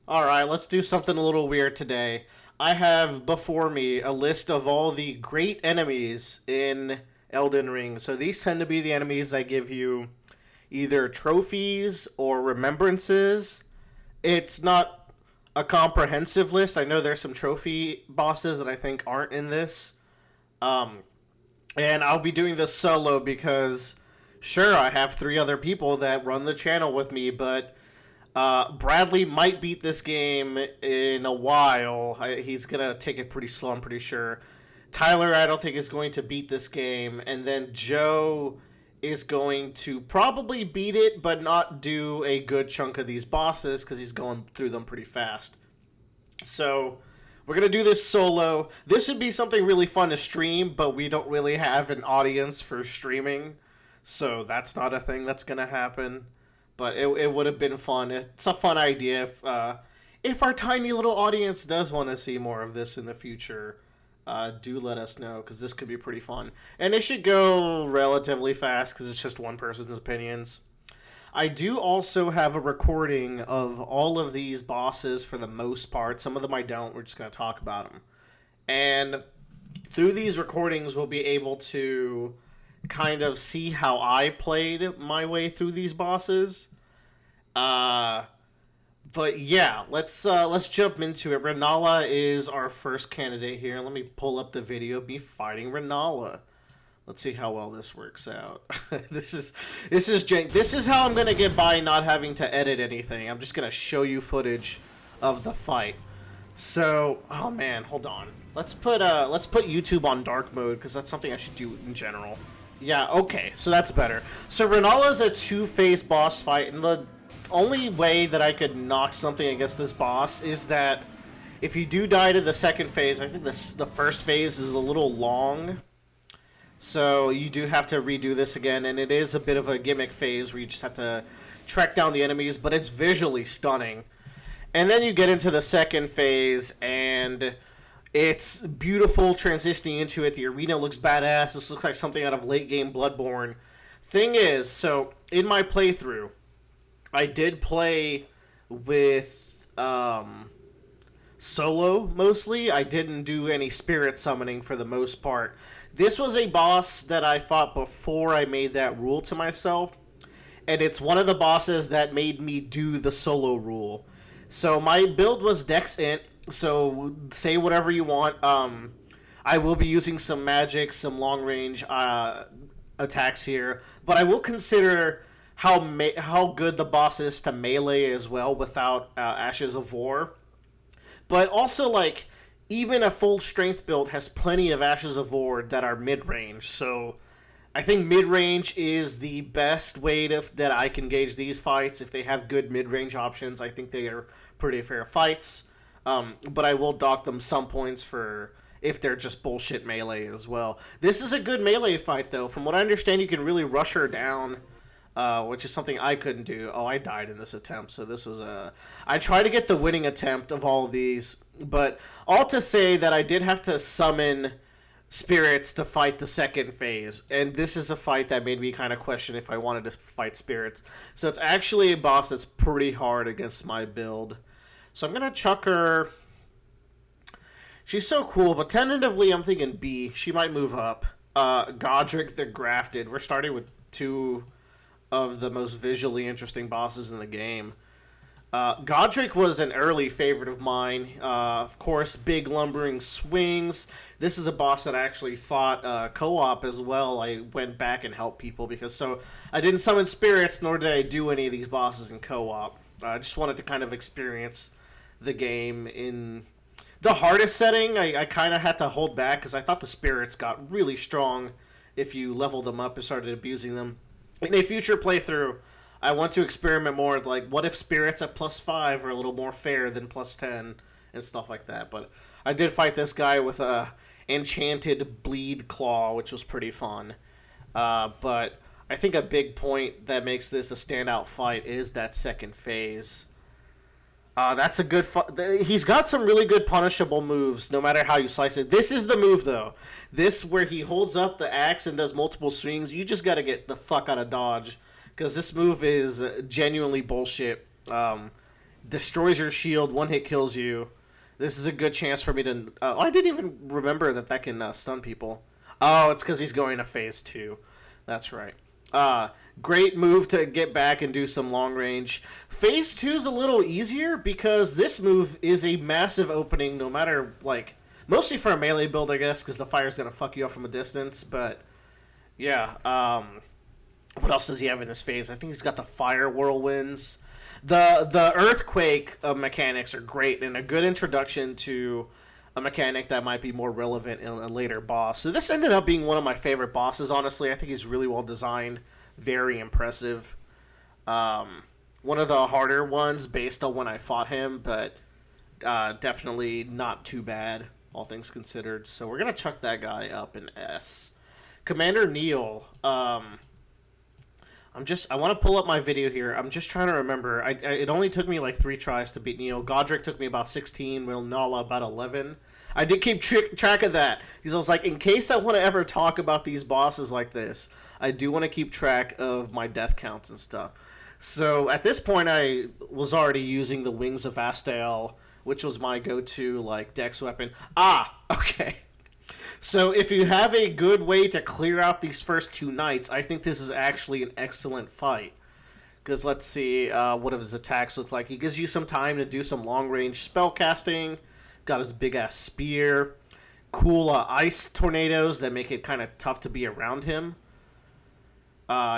Alright, let's do something a little weird today. I have before me a list of all the great enemies in Elden Ring. So these tend to be the enemies that give you either trophies or remembrances. It's not a comprehensive list. I know there's some trophy bosses that I think aren't in this. Um, and I'll be doing this solo because, sure, I have three other people that run the channel with me, but Bradley might beat this game in a while. He's going to take it pretty slow, I'm pretty sure. Tyler, I don't think, is going to beat this game. And then Joe is going to probably beat it, but not do a good chunk of these bosses because he's going through them pretty fast. So we're going to do this solo. This would be something really fun to stream, but we don't really have an audience for streaming. So that's not a thing that's going to happen. But it would have been fun. It's a fun idea if our tiny little audience does want to see more of this in the future. Do let us know, because this could be pretty fun. And it should go relatively fast, because it's just one person's opinions. I do also have a recording of all of these bosses for the most part. Some of them I don't. We're just going to talk about them. And through these recordings, we'll be able to kind of see how I played my way through these bosses. But yeah, let's jump into it. Ranala is our first candidate here. Let me pull up the video of me fighting Ranala. Let's see how well this works out. This is how I'm gonna get by not having to edit anything. I'm just gonna show you footage of the fight. So, oh man, hold on. Let's put YouTube on dark mode, because that's something I should do in general. Yeah, okay, so that's better. So Ranala's a two-phase boss fight, and the only way that I could knock something against this boss is that if you do die to the second phase, I think the first phase is a little long, so you do have to redo this again, and it is a bit of a gimmick phase where you just have to track down the enemies, but it's visually stunning. And then you get into the second phase, and it's beautiful transitioning into it. The arena looks badass. This looks like something out of late game Bloodborne. Thing is, so in my playthrough, I did play with solo mostly. I didn't do any spirit summoning for the most part. This was a boss that I fought before I made that rule to myself, and it's one of the bosses that made me do the solo rule. So my build was Dex Int. So say whatever you want. I will be using some magic, some long range attacks here, but I will consider how good the boss is to melee as well without Ashes of War. But also, like, even a full strength build has plenty of Ashes of War that are mid range. So I think mid range is the best way that I can gauge these fights. If they have good mid range options, I think they are pretty fair fights. But I will dock them some points for if they're just bullshit melee as well. This is a good melee fight, though. From what I understand, you can really rush her down, which is something I couldn't do. Oh, I died in this attempt, so this was a... I tried to get the winning attempt of all of these, but all to say that I did have to summon spirits to fight the second phase, and this is a fight that made me kind of question if I wanted to fight spirits. So it's actually a boss that's pretty hard against my build. So I'm going to chuck her. She's so cool, but tentatively I'm thinking B. She might move up. Godric the Grafted. We're starting with two of the most visually interesting bosses in the game. Godric was an early favorite of mine. Of course, big lumbering swings. This is a boss that I actually fought co-op as well. I went back and helped people because I didn't summon spirits, nor did I do any of these bosses in co-op. I just wanted to kind of experience the game in the hardest setting. I kind of had to hold back because I thought the spirits got really strong if you leveled them up and started abusing them. In a future playthrough, I want to experiment more with, like, what if spirits at +5 are a little more fair than +10 and stuff like that. But I did fight this guy with a enchanted bleed claw, which was pretty fun. But I think a big point that makes this a standout fight is that second phase. That's a good... He's got some really good punishable moves, no matter how you slice it. This is the move, though. This, where he holds up the axe and does multiple swings, you just gotta get the fuck out of dodge. Because this move is genuinely bullshit. destroys your shield, one hit kills you. This is a good chance for me to... I didn't even remember that can stun people. Oh, it's because he's going to phase 2. That's right. Great move to get back and do some long range. Phase 2 is a little easier because this move is a massive opening no matter, like... Mostly for a melee build, I guess, because the fire's going to fuck you up from a distance. But, yeah. What else does he have in this phase? I think he's got the fire whirlwinds. The earthquake mechanics are great and a good introduction to a mechanic that might be more relevant in a later boss. So this ended up being one of my favorite bosses, honestly. I think he's really well designed. Very impressive. One of the harder ones based on when I fought him, but definitely not too bad, all things considered. So we're going to chuck that guy up in S. Commander Neil. I want to pull up my video here. I'm just trying to remember. It only took me like 3 tries to beat Neil. Godric took me about 16. Ranala about 11. I did keep track of that because I was like, in case I want to ever talk about these bosses like this, I do want to keep track of my death counts and stuff. So at this point, I was already using the Wings of Astell, which was my go-to like dex weapon. Okay. So if you have a good way to clear out these first 2 knights, I think this is actually an excellent fight. Because let's see what his attacks look like. He gives you some time to do some long-range spell casting. Got his big-ass spear. Cool ice tornadoes that make it kind of tough to be around him.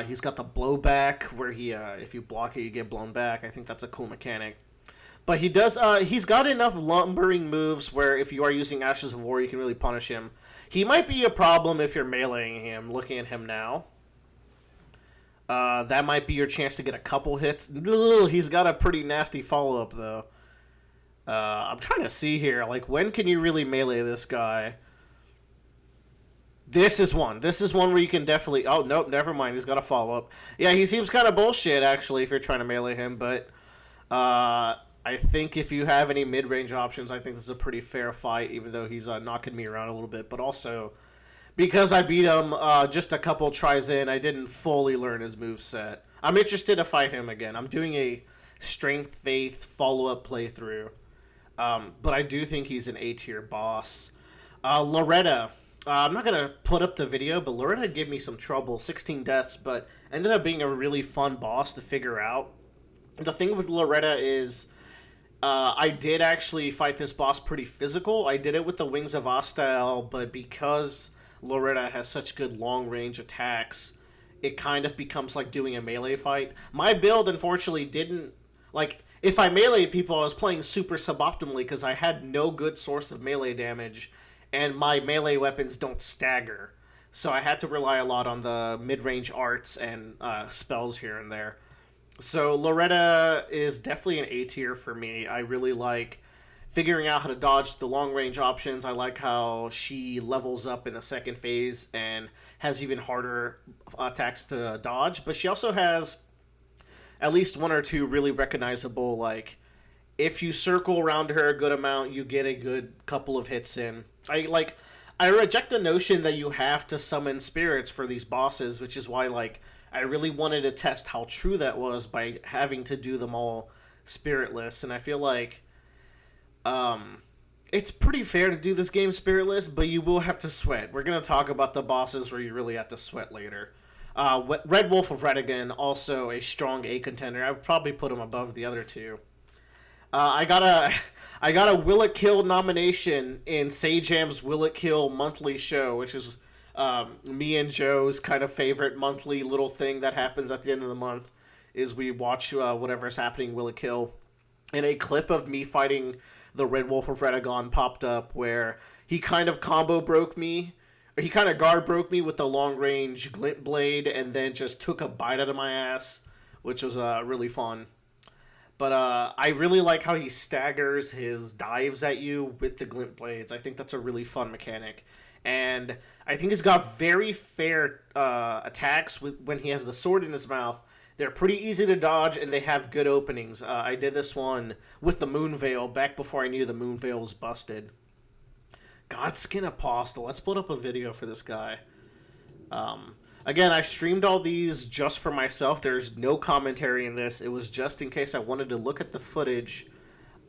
He's got the blowback where he, if you block it, you get blown back. I think that's a cool mechanic. But he does. He's got enough lumbering moves where if you are using Ashes of War, you can really punish him. He might be a problem if you're meleeing him, looking at him now. That might be your chance to get a couple hits. Ugh, he's got a pretty nasty follow-up, though. I'm trying to see here. Like, when can you really melee this guy? This is one. This is one where you can definitely... Oh, nope, never mind. He's got a follow-up. Yeah, he seems kind of bullshit, actually, if you're trying to melee him, but... I think if you have any mid-range options, I think this is a pretty fair fight, even though he's knocking me around a little bit. But also, because I beat him just a couple tries in, I didn't fully learn his moveset. I'm interested to fight him again. I'm doing a Strength Faith follow-up playthrough. But I do think he's an A-tier boss. Loretta. I'm not going to put up the video, but Loretta gave me some trouble. 16 deaths, but ended up being a really fun boss to figure out. The thing with Loretta is... I did actually fight this boss pretty physical. I did it with the Wings of Astell, but because Loretta has such good long-range attacks, it kind of becomes like doing a melee fight. My build, unfortunately, didn't... Like, if I meleeed people, I was playing super suboptimally because I had no good source of melee damage, and my melee weapons don't stagger. So I had to rely a lot on the mid-range arts and spells here and there. So Loretta is definitely an A tier for me. I really like figuring out how to dodge the long range options. I like how she levels up in the second phase and has even harder attacks to dodge. But she also has at least 1 or 2 really recognizable, like, if you circle around her a good amount, you get a good couple of hits in. I reject the notion that you have to summon spirits for these bosses, which is why, like, I really wanted to test how true that was by having to do them all spiritless, and I feel like it's pretty fair to do this game spiritless, but you will have to sweat. We're going to talk about the bosses where you really have to sweat later. Red Wolf of Ratagon, also a strong A contender. I would probably put him above the other 2. I got a Will It Kill nomination in Sajam's Will It Kill monthly show, which is... me and Joe's kind of favorite monthly little thing that happens at the end of the month is we watch whatever's happening, Will It Kill. And a clip of me fighting the Red Wolf of Ratagon popped up where he kind of combo broke me, or he kind of guard broke me with the long range glint blade and then just took a bite out of my ass, which was really fun. But I really like how he staggers his dives at you with the glint blades. I think that's a really fun mechanic. And I think he's got very fair attacks when he has the sword in his mouth. They're pretty easy to dodge, and they have good openings. I did this one with the Moon Veil back before I knew the Moon Veil was busted. Godskin Apostle. Let's put up a video for this guy. Again, I streamed all these just for myself. There's no commentary in this. It was just in case I wanted to look at the footage,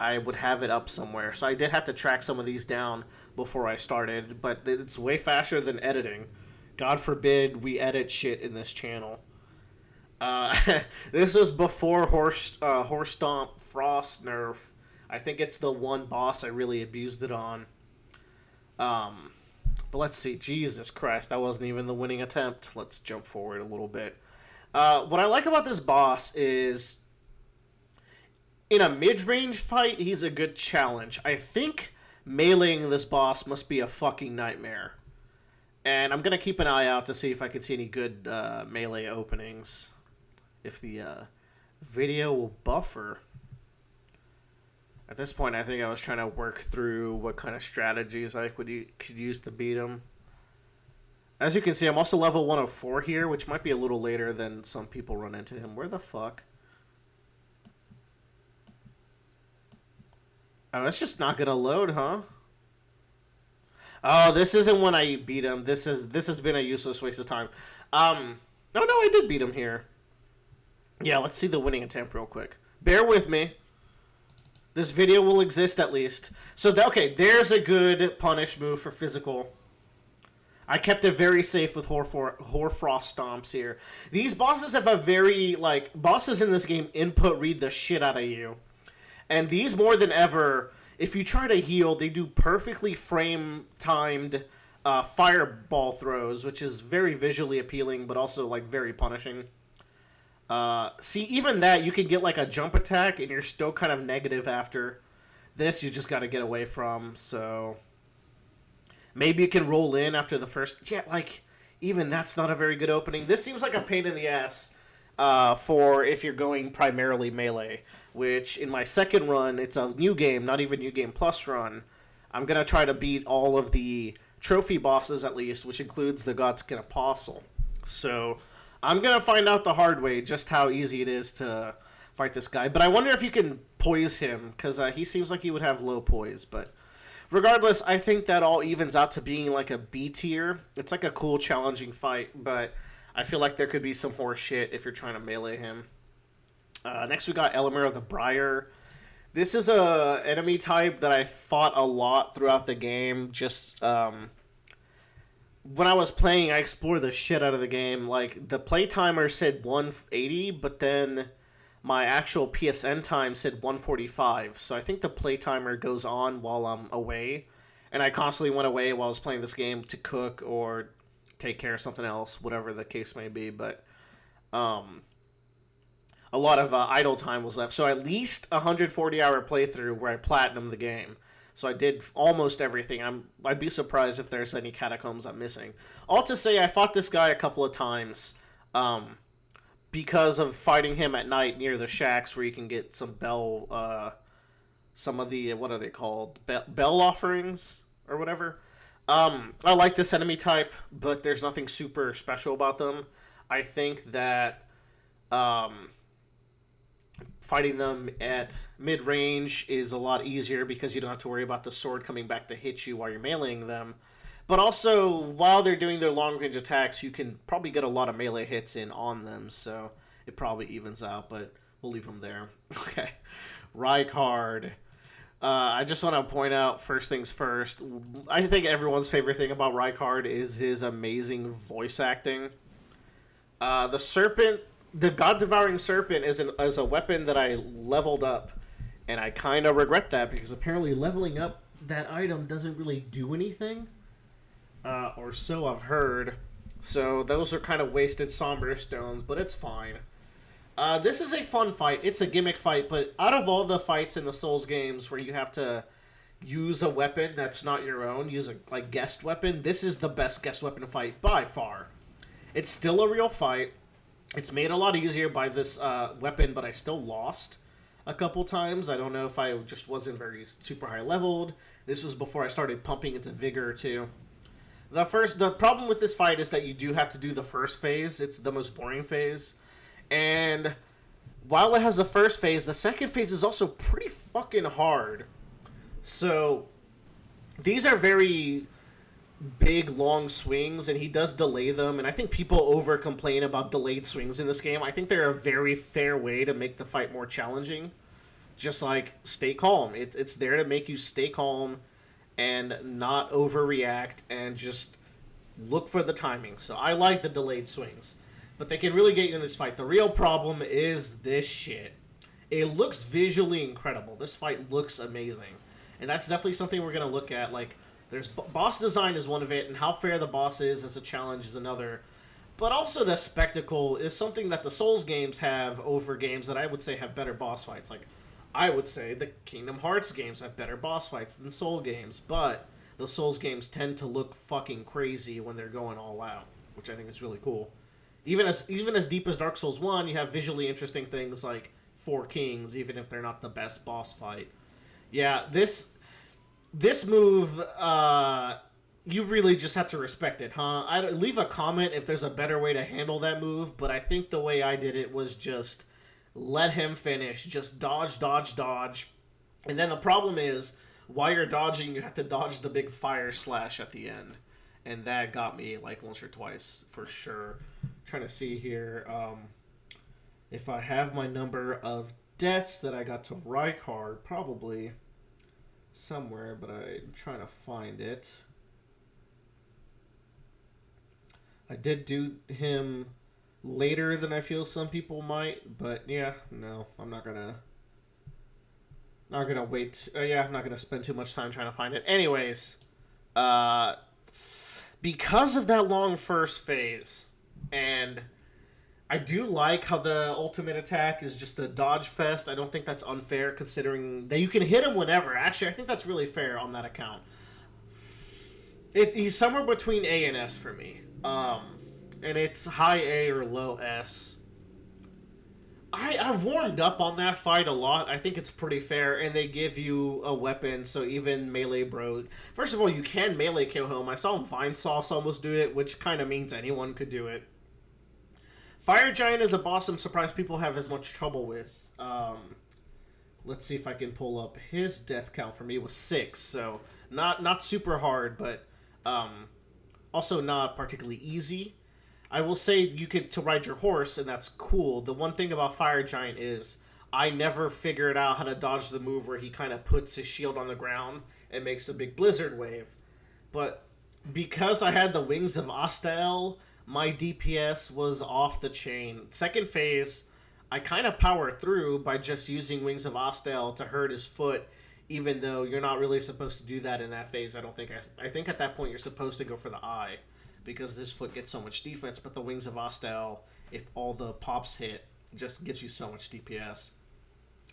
I would have it up somewhere. So I did have to track some of these down before I started, but it's way faster than editing. God forbid we edit shit in this channel. This was before Horse Stomp Frost nerf. I think it's the one boss I really abused it on. But let's see. Jesus Christ, that wasn't even the winning attempt. Let's jump forward a little bit. What I like about this boss is, in a mid-range fight, he's a good challenge. I think meleeing this boss must be a fucking nightmare. And I'm going to keep an eye out to see if I can see any good melee openings. If the video will buffer. At this point, I think I was trying to work through what kind of strategies I could use to beat him. As you can see, I'm also level 104 here, which might be a little later than some people run into him. Where the fuck? Oh, it's just not gonna load, huh? Oh, this isn't when I beat him. This has been a useless waste of time. Oh no, I did beat him here. Yeah, let's see the winning attempt real quick. Bear with me. This video will exist at least. So, okay, there's a good punish move for physical. I kept it very safe with Hoarfrost Stomps here. These bosses have a very, bosses in this game input read the shit out of you. And these more than ever, if you try to heal, they do perfectly frame-timed fireball throws, which is very visually appealing, but also, very punishing. See, even that, you can get, a jump attack, and you're still kind of negative after. This, you just gotta get away from, so... Maybe you can roll in after the first... Yeah, even that's not a very good opening. This seems like a pain in the ass for if you're going primarily melee, which, in my second run, it's a new game, not even New Game Plus run. I'm gonna try to beat all of the trophy bosses, at least, which includes the Godskin Apostle. So... I'm going to find out the hard way just how easy it is to fight this guy. But I wonder if you can poise him, because he seems like he would have low poise. But regardless, I think that all evens out to being like a B tier. It's like a cool, challenging fight, but I feel like there could be some horse shit if you're trying to melee him. Next we got Elimer of the Briar. This is a enemy type that I fought a lot throughout the game, just... when I was playing, I explored the shit out of the game. The play timer said 180, but then my actual PSN time said 145. So I think the play timer goes on while I'm away. And I constantly went away while I was playing this game to cook or take care of something else, whatever the case may be. But a lot of idle time was left. So at least a 140-hour playthrough where I platinumed the game. So I did almost everything. I'd be surprised if there's any catacombs I'm missing. All to say, I fought this guy a couple of times because of fighting him at night near the shacks where you can get some some of the, what are they called? Bell offerings or whatever. I like this enemy type, but there's nothing super special about them. I think that fighting them at mid-range is a lot easier because you don't have to worry about the sword coming back to hit you while you're meleeing them. But also, while they're doing their long-range attacks, you can probably get a lot of melee hits in on them, so it probably evens out, but we'll leave them there. Okay. Rykard. I just want to point out, first things first, I think everyone's favorite thing about Rykard is his amazing voice acting. The Serpent... The God-Devouring Serpent is a weapon that I leveled up, and I kind of regret that, because apparently leveling up that item doesn't really do anything, or so I've heard. So those are kind of wasted Somber Stones, but it's fine. This is a fun fight. It's a gimmick fight, but out of all the fights in the Souls games where you have to use a weapon that's not your own, use a guest weapon, this is the best guest weapon fight by far. It's still a real fight. It's made a lot easier by this weapon, but I still lost a couple times. I don't know if I just wasn't very super high leveled. This was before I started pumping into Vigor, too. The problem with this fight is that you do have to do the first phase. It's the most boring phase. And while it has the first phase, the second phase is also pretty fucking hard. So these are very big long swings, and he does delay them, and I think people over complain about delayed swings in this game. I think they're a very fair way to make the fight more challenging. Just like stay calm. It's there to make you stay calm and not overreact and just look for the timing. So I like the delayed swings, but they can really get you in this fight. The real problem is this shit. It looks visually incredible. This fight looks amazing, and that's definitely something we're gonna look at. Like, there's boss design is one of it, and how fair the boss is as a challenge is another. But also the spectacle is something that the Souls games have over games that I would say have better boss fights. Like, I would say the Kingdom Hearts games have better boss fights than Soul games, but the Souls games tend to look fucking crazy when they're going all out, which I think is really cool. Even as deep as Dark Souls 1, you have visually interesting things like Four Kings, even if they're not the best boss fight. Yeah, this move, you really just have to respect it, huh? Leave a comment if there's a better way to handle that move, but I think the way I did it was just let him finish. Just dodge, dodge, dodge. And then the problem is, while you're dodging, you have to dodge the big fire slash at the end. And that got me like once or twice, for sure. I'm trying to see here if I have my number of deaths that I got to Rykard, probably somewhere, but I'm trying to find it. I did do him later than I feel some people might, but yeah, no, I'm not gonna wait. Yeah, I'm not gonna spend too much time trying to find it. Anyways, because of that long first phase, and I do like how the ultimate attack is just a dodge fest. I don't think that's unfair, considering that you can hit him whenever. Actually, I think that's really fair on that account. He's somewhere between A and S for me. And it's high A or low S. I've warmed up on that fight a lot. I think it's pretty fair, and they give you a weapon, so even melee bro... First of all, you can melee kill him. I saw him Vine Sauce almost do it, which kind of means anyone could do it. Fire Giant is a boss I'm surprised people have as much trouble with. Let's see if I can pull up his death count. For me, it was 6, so not super hard, but also not particularly easy. I will say you get to ride your horse, and that's cool. The one thing about Fire Giant is I never figured out how to dodge the move where he kind of puts his shield on the ground and makes a big blizzard wave. But because I had the Wings of Astell, my DPS was off the chain. Second phase, I kind of powered through by just using Wings of Astell to hurt his foot, even though you're not really supposed to do that in that phase. I think at that point you're supposed to go for the eye, because this foot gets so much defense, but the Wings of Astell, if all the pops hit, just gets you so much DPS.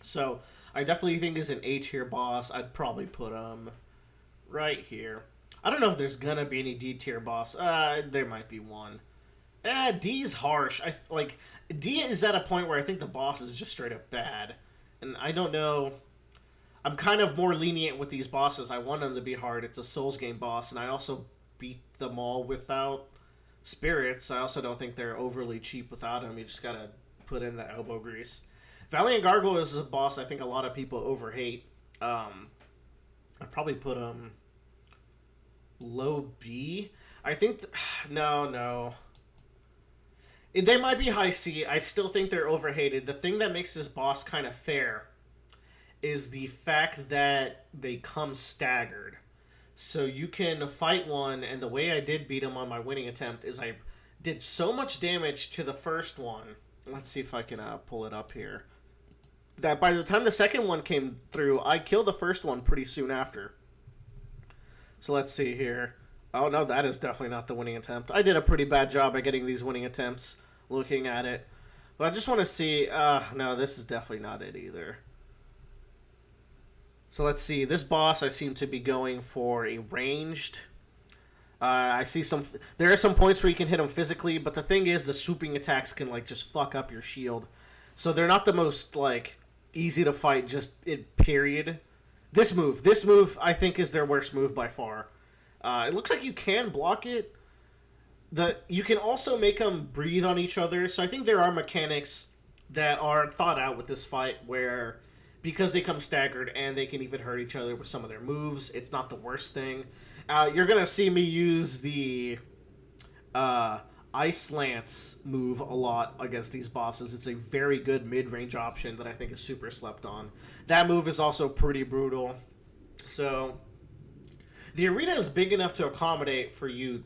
So I definitely think as an A tier boss, I'd probably put him right here. I don't know if there's gonna be any D tier boss. There might be one. D's harsh. D is at a point where I think the boss is just straight up bad, and I don't know. I'm kind of more lenient with these bosses. I want them to be hard. It's a Souls game boss, and I also beat them all without spirits. I also don't think they're overly cheap without them. You just gotta put in the elbow grease. Valiant Gargle is a boss I think a lot of people overhate. I'd probably put him low B. I think no. They might be high C. I still think they're overhated. The thing that makes this boss kind of fair is the fact that they come staggered. So you can fight one, and the way I did beat him on my winning attempt is I did so much damage to the first one. Let's see if I can pull it up here. That by the time the second one came through, I killed the first one pretty soon after. So let's see here. Oh no, that is definitely not the winning attempt. I did a pretty bad job at getting these winning attempts, looking at it. But I just want to see... no, this is definitely not it either. So let's see. This boss, I seem to be going for a ranged. I see some... There are some points where you can hit him physically, but the thing is, the swooping attacks can, like, just fuck up your shield. So they're not the most, like, easy to fight, just in period. This move, I think, is their worst move by far. It looks like you can block it. You can also make them breathe on each other. So I think there are mechanics that are thought out with this fight where, because they come staggered and they can even hurt each other with some of their moves, it's not the worst thing. You're gonna see me use the Ice Lance move a lot against these bosses. It's a very good mid-range option that I think is super slept on. That move is also pretty brutal. So the arena is big enough to accommodate for you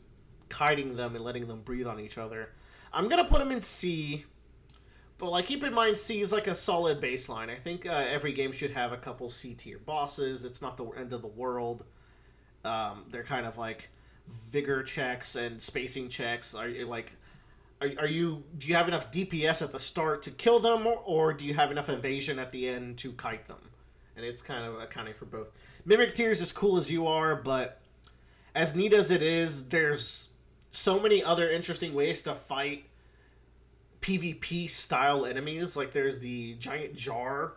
kiting them and letting them breathe on each other. I'm gonna put them in C, but like keep in mind C is like a solid baseline. I think every game should have a couple C tier bosses. It's not the end of the world. They're kind of like vigor checks and spacing checks. Are you like, are you? Do you have enough DPS at the start to kill them, or do you have enough evasion at the end to kite them? And it's kind of accounting for both. Mimic Tear is as cool as you are, but as neat as it is, there's so many other interesting ways to fight PvP style enemies. Like there's the giant jar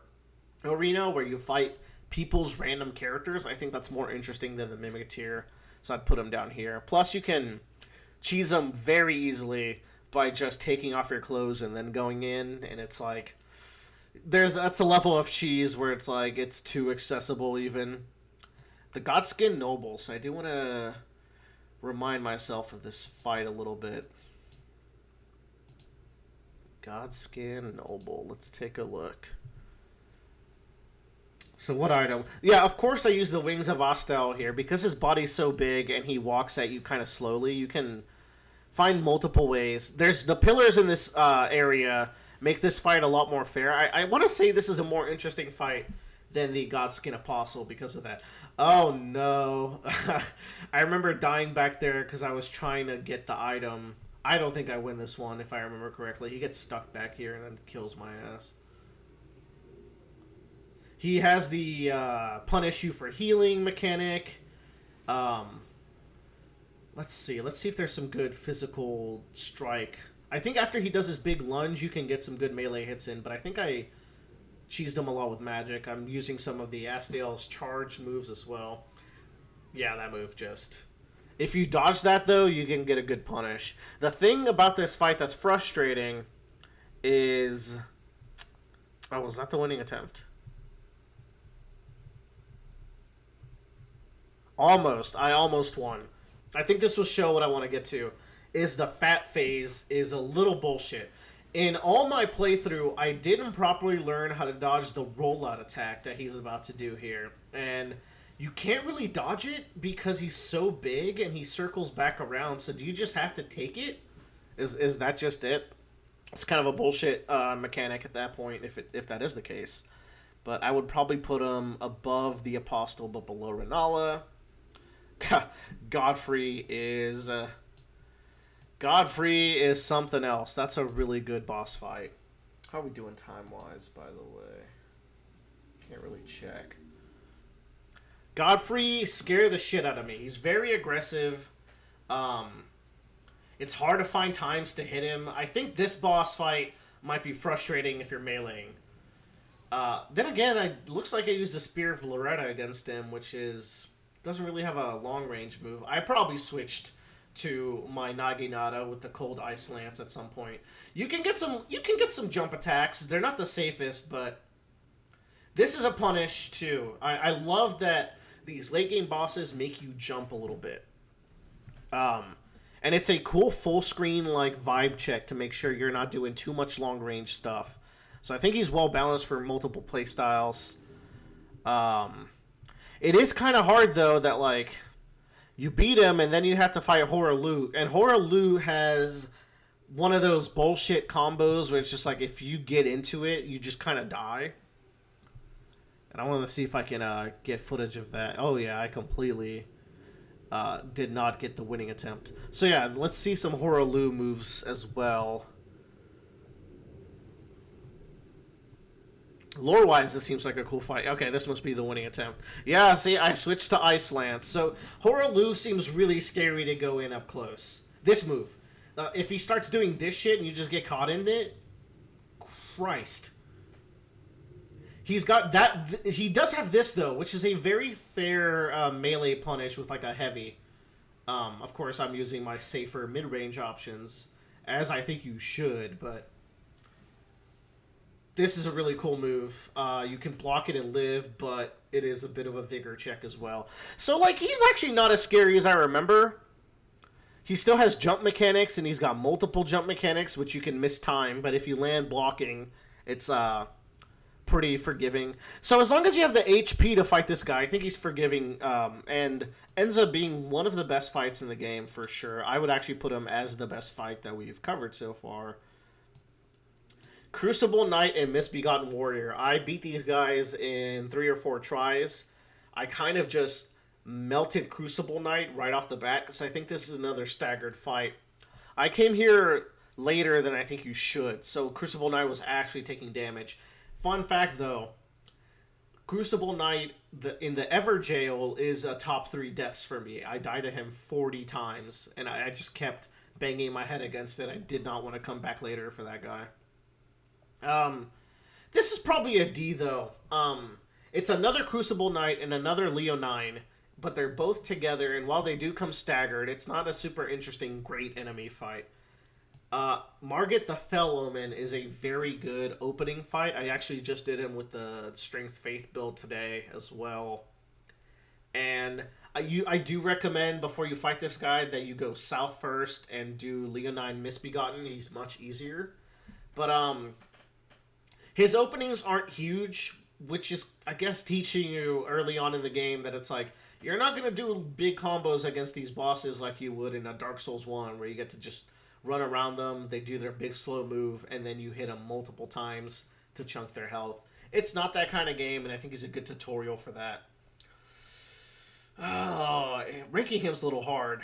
arena where you fight people's random characters. I think that's more interesting than the Mimic Tier, so I'd put them down here. Plus you can cheese them very easily by just taking off your clothes and then going in, and it's like that's a level of cheese where it's like it's too accessible even. The Godskin Nobles. I do want to remind myself of this fight a little bit. Godskin Noble. Let's take a look. So what item? Yeah, of course I use the Wings of Astell here. Because his body's so big and he walks at you kind of slowly, you can find multiple ways. There's the pillars in this area make this fight a lot more fair. I want to say this is a more interesting fight than the Godskin Apostle because of that. Oh no. I remember dying back there because I was trying to get the item. I don't think I win this one if I remember correctly. He gets stuck back here and then kills my ass. He has the punish you for healing mechanic. Let's see. Let's see if there's some good physical strike. I think after he does his big lunge, you can get some good melee hits in, but I think I cheesed him a lot with magic. I'm using some of the Astell's charge moves as well. Yeah, that move just... If you dodge that, though, you can get a good punish. The thing about this fight that's frustrating is... Oh, was that the winning attempt? Almost. I almost won. I think this will show what I want to get to. Is the fat phase is a little bullshit. In all my playthrough, I didn't properly learn how to dodge the rollout attack that he's about to do here. And you can't really dodge it because he's so big and he circles back around. So do you just have to take it? Is that just it? It's kind of a bullshit mechanic at that point if that is the case. But I would probably put him above the Apostle but below Ranala. Godfrey is something else. That's a really good boss fight. How are we doing time-wise, by the way? Can't really check. Godfrey scared the shit out of me. He's very aggressive. It's hard to find times to hit him. I think this boss fight might be frustrating if you're meleeing. Then again, it looks like I used the Spear of Loretta against him, which doesn't really have a long-range move. I probably switched to my Naginata with the Cold Ice Lance at some point. You can get some jump attacks. They're not the safest, but this is a punish too. I love that these late game bosses make you jump a little bit. And it's a cool full screen like vibe check to make sure you're not doing too much long range stuff. So I think he's well balanced for multiple play styles. It is kind of hard though that like you beat him and then you have to fight Horalu, and Horalu has one of those bullshit combos where it's just like if you get into it, you just kind of die. And I want to see if I can get footage of that. Oh yeah, I completely did not get the winning attempt. So yeah, let's see some Horalu moves as well. Lore-wise, this seems like a cool fight. Okay, this must be the winning attempt. Yeah, see, I switched to Ice Lance. So, Horalu seems really scary to go in up close. This move. If he starts doing this shit and you just get caught in it, Christ. He's got that... He does have this, though, which is a very fair melee punish with, like, a heavy. Of course, I'm using my safer mid-range options, as I think you should, but... This is a really cool move. You can block it and live, but it is a bit of a vigor check as well. So, like, he's actually not as scary as I remember. He still has jump mechanics, and he's got multiple jump mechanics, which you can miss time, but if you land blocking, it's pretty forgiving. So as long as you have the HP to fight this guy, I think he's forgiving, and ends up being one of the best fights in the game for sure. I would actually put him as the best fight that we've covered so far. Crucible Knight and Misbegotten Warrior. I beat these guys in 3 or 4 tries. I kind of just melted Crucible Knight right off the bat because I think this is another staggered fight. I came here later than I think you should, so Crucible Knight was actually taking damage. Fun fact though, Crucible Knight in the Ever Jail is a top 3 deaths for me. I died to him 40 times, and I just kept banging my head against it. I did not want to come back later for that guy. This is probably a D though. It's another Crucible Knight and another Leonine, but they're both together, and while they do come staggered, it's not a super interesting, great enemy fight. Margit the Fell Omen is a very good opening fight. I actually just did him with the Strength Faith build today as well. And I do recommend before you fight this guy that you go south first and do Leonine Misbegotten. He's much easier. But his openings aren't huge, which is, I guess, teaching you early on in the game that it's like, you're not going to do big combos against these bosses like you would in a Dark Souls 1, where you get to just run around them, they do their big slow move, and then you hit them multiple times to chunk their health. It's not that kind of game, and I think he's a good tutorial for that. Ranking him's a little hard.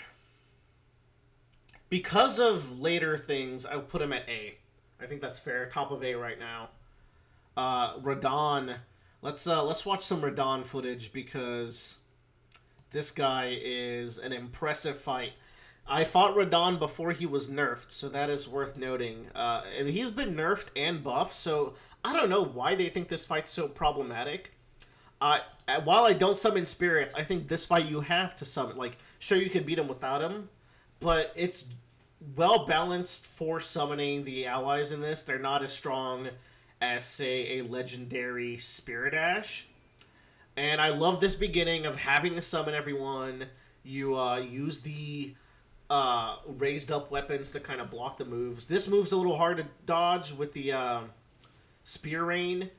Because of later things, I would put him at A. I think that's fair. Top of A right now. Radon. Let's watch some Radon footage because this guy is an impressive fight. I fought Radon before he was nerfed, so that is worth noting. And he's been nerfed and buffed, so I don't know why they think this fight's so problematic. While I don't summon spirits, I think this fight you have to summon. Like, sure, you can beat him without him, but it's well balanced for summoning the allies in this. They're not as strong as, say, a legendary Spirit Ash. And I love this beginning of having to summon everyone. You use the raised up weapons to kind of block the moves. This move's a little hard to dodge with the Spear Rain.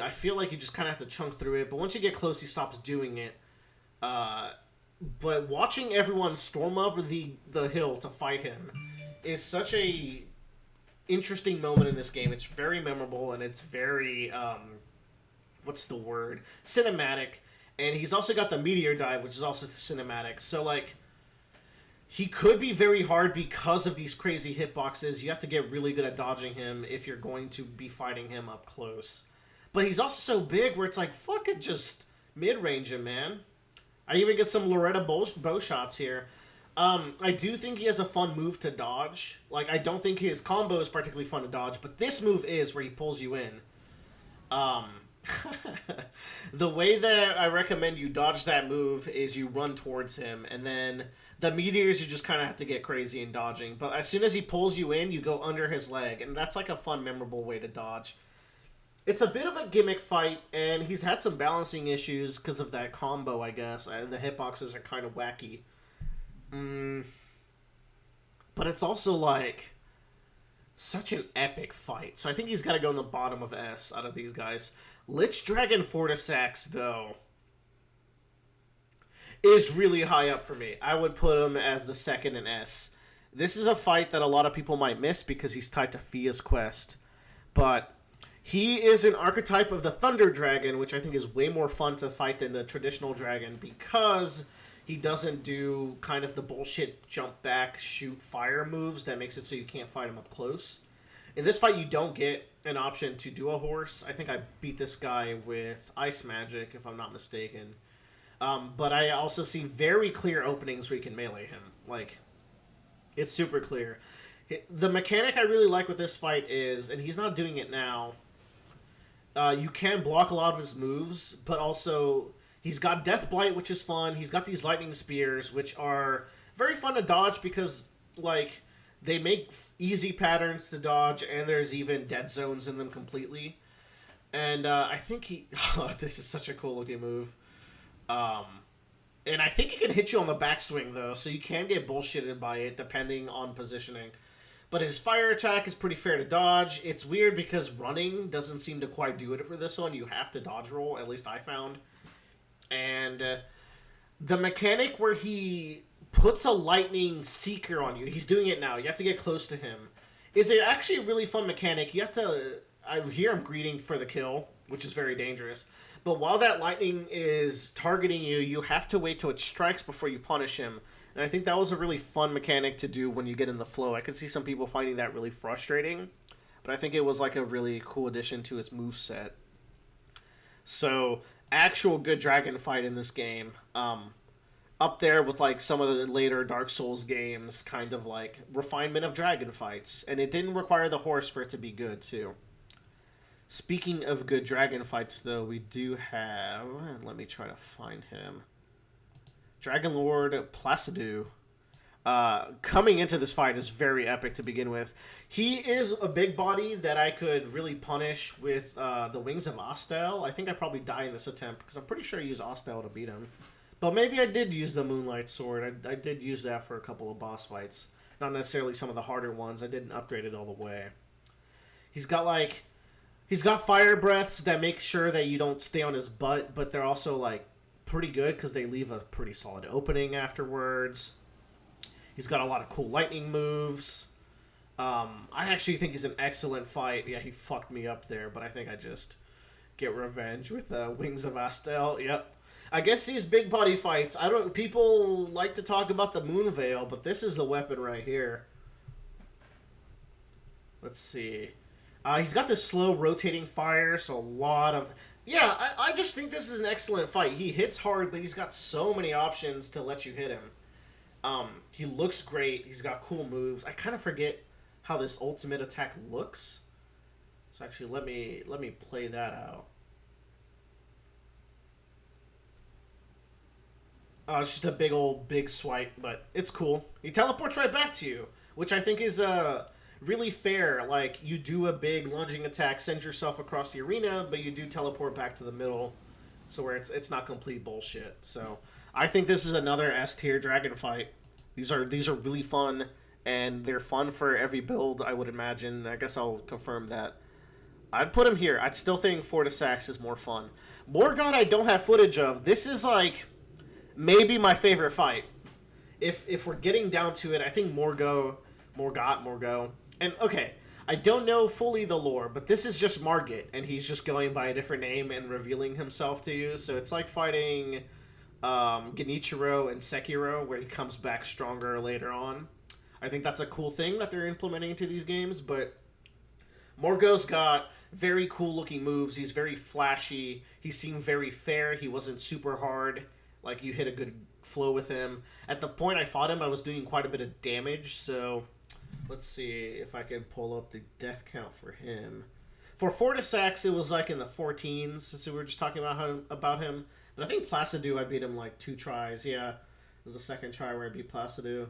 I feel like you just kind of have to chunk through it, but once you get close, he stops doing it. But watching everyone storm up the hill to fight him is such a interesting moment in this game. It's very memorable, and it's very, what's the word? Cinematic. And he's also got the Meteor Dive, which is also cinematic. So, like, he could be very hard because of these crazy hitboxes. You have to get really good at dodging him if you're going to be fighting him up close. But he's also so big where it's like, fuck it, just mid-range him, man. I even get some Loretta bow shots here. I do think he has a fun move to dodge. Like, I don't think his combo is particularly fun to dodge, but this move is where he pulls you in. The way that I recommend you dodge that move is you run towards him, and then the meteors you just kind of have to get crazy in dodging. But as soon as he pulls you in, you go under his leg, and that's like a fun, memorable way to dodge. It's a bit of a gimmick fight, and he's had some balancing issues because of that combo, I guess. The hitboxes are kind of wacky. But it's also, like, such an epic fight. So I think he's got to go in the bottom of S out of these guys. Lich Dragon Fortisax, though, is really high up for me. I would put him as the second in S. This is a fight that a lot of people might miss because he's tied to Fia's quest. But he is an archetype of the Thunder Dragon, which I think is way more fun to fight than the traditional dragon because he doesn't do kind of the bullshit jump back, shoot fire moves that makes it so you can't fight him up close. In this fight, you don't get an option to do a horse. I think I beat this guy with Ice Magic, if I'm not mistaken. But I also see very clear openings where you can melee him. Like, it's super clear. The mechanic I really like with this fight is, and he's not doing it now, you can block a lot of his moves, but also he's got Death Blight, which is fun. He's got these Lightning Spears, which are very fun to dodge because, like, they make easy patterns to dodge, and there's even dead zones in them completely. And I think he... Oh, this is such a cool looking move. Um, and I think it can hit you on the backswing, though, so you can get bullshitted by it, depending on positioning. But his fire attack is pretty fair to dodge. It's weird because running doesn't seem to quite do it for this one. You have to dodge roll, at least I found. And the mechanic where he puts a lightning seeker on you, he's doing it now. You have to get close to him. Is it actually a really fun mechanic? You have to... I hear him greeting for the kill, which is very dangerous. But while that lightning is targeting you, you have to wait till it strikes before you punish him. And I think that was a really fun mechanic to do when you get in the flow. I could see some people finding that really frustrating, but I think it was like a really cool addition to his moveset. So, actual good dragon fight in this game. Up there with like some of the later Dark Souls games, kind of like refinement of dragon fights. And it didn't require the horse for it to be good, too. Speaking of good dragon fights, though, we do have... Let me try to find him. Dragon Lord Placido. Coming into this fight is very epic to begin with. He is a big body that I could really punish with the Wings of Astell. I think I probably die in this attempt, because I'm pretty sure I used Astell to beat him. But maybe I did use the Moonlight Sword. I did use that for a couple of boss fights. Not necessarily some of the harder ones. I didn't upgrade it all the way. He's got, like... He's got fire breaths that make sure that you don't stay on his butt, but they're also, like, pretty good because they leave a pretty solid opening afterwards. He's got a lot of cool lightning moves. I actually think he's an excellent fight. Yeah, he fucked me up there, but I think I just get revenge with Wings of Astell. Yep. I guess these big body fights, people like to talk about the Moon Veil, but this is the weapon right here. Let's see. He's got this slow rotating fire, so a lot of... Yeah, I just think this is an excellent fight. He hits hard, but he's got so many options to let you hit him. He looks great. He's got cool moves. I kind of forget how this ultimate attack looks. So actually, let me play that out. It's just a big swipe, but it's cool. He teleports right back to you, which I think is... really fair. Like, you do a big lunging attack, send yourself across the arena, but you do teleport back to the middle, so where it's not complete bullshit. So I think this is another S tier dragon fight. These are really fun, and they're fun for every build, I would imagine. I guess I'll confirm that. I'd put him here. I'd still think Fortisax is more fun. Morgott I don't have footage of. This is like maybe my favorite fight. If we're getting down to it, I think Morgott. And, okay, I don't know fully the lore, but this is just Margit, and he's just going by a different name and revealing himself to you. So it's like fighting Genichiro and Sekiro, where he comes back stronger later on. I think that's a cool thing that they're implementing into these games, but Morgott's got very cool-looking moves. He's very flashy. He seemed very fair. He wasn't super hard. Like, you hit a good flow with him. At the point I fought him, I was doing quite a bit of damage, so... Let's see if I can pull up the death count for him. For Fortisax, it was like in the 14s, since we were just talking about him. But I think Placido, I beat him like 2 tries. Yeah, it was the second try where I beat Placido.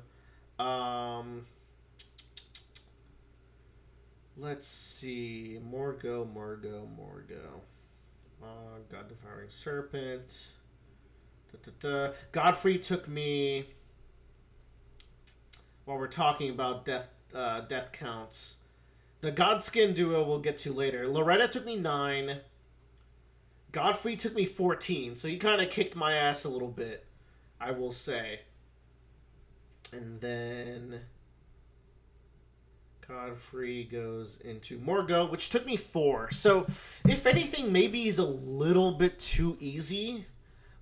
Let's see. Morgo. God Devouring Serpent. Godfrey took me... While we're talking about death counts. The Godskin duo we'll get to later. Loretta took me 9. Godfrey took me 14. So he kind of kicked my ass a little bit, I will say. And then Godfrey goes into Morgott, which took me 4. So if anything, maybe he's a little bit too easy.